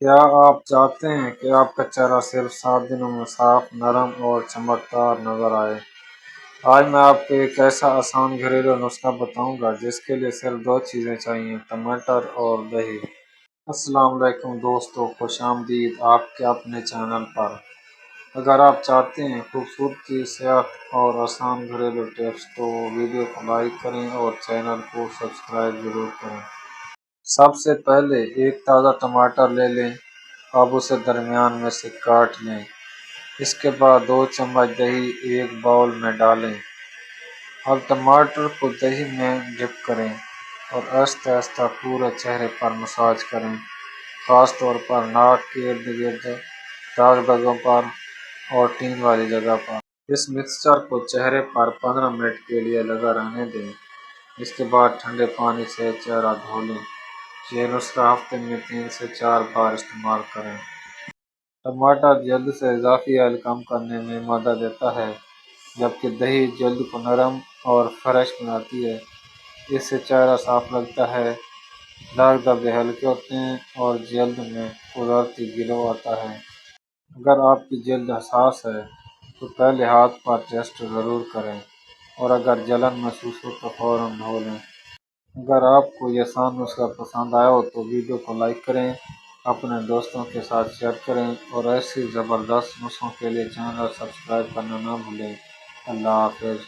کیا آپ چاہتے ہیں کہ آپ کا چہرہ صرف 7 دنوں میں صاف، نرم اور چمکدار نظر آئے؟ آج میں آپ کو ایک ایسا آسان گھریلو نسخہ بتاؤں گا جس کے لیے صرف 2 چیزیں چاہیے: ٹماٹر اور دہی۔ السلام علیکم دوستو، خوش آمدید آپ کے اپنے چینل پر۔ اگر آپ چاہتے ہیں خوبصورتی، صحت اور آسان گھریلو ٹپس تو ویڈیو کو لائک کریں اور چینل کو سبسکرائب ضرور کریں۔ سب سے پہلے ایک تازہ ٹماٹر لے لیں، اب اسے درمیان میں سے کاٹ لیں۔ اس کے بعد 2 چمچ دہی ایک باؤل میں ڈالیں۔ اب ٹماٹر کو دہی میں ڈپ کریں اور آہستہ آہستہ پورے چہرے پر مساج کریں، خاص طور پر ناک کے ارد گرد، داغ دھبوں پر اور ٹین والی جگہ پر۔ اس مکسچر کو چہرے پر 15 منٹ کے لیے لگا رہنے دیں۔ اس کے بعد ٹھنڈے پانی سے چہرہ دھو لیں۔ یہ نسخہ ہفتے میں 3 سے 4 بار استعمال کریں۔ ٹماٹر جلد سے اضافی آئل کم کرنے میں مدد دیتا ہے، جبکہ دہی جلد کو نرم اور فریش بناتی ہے۔ اس سے چہرہ صاف لگتا ہے، داغ دھبے ہلکے ہوتے ہیں اور جلد میں قدرتی گلو آتا ہے۔ اگر آپ کی جلد حساس ہے تو پہلے ہاتھ پر ٹیسٹ ضرور کریں، اور اگر جلن محسوس ہو تو فوراً دھو لیں۔ اگر آپ کو یہ آسان نسخہ پسند آیا ہو تو ویڈیو کو لائک کریں، اپنے دوستوں کے ساتھ شیئر کریں اور ایسی زبردست نسخوں کے لیے چینل سبسکرائب کرنا نہ بھولیں۔ اللہ حافظ۔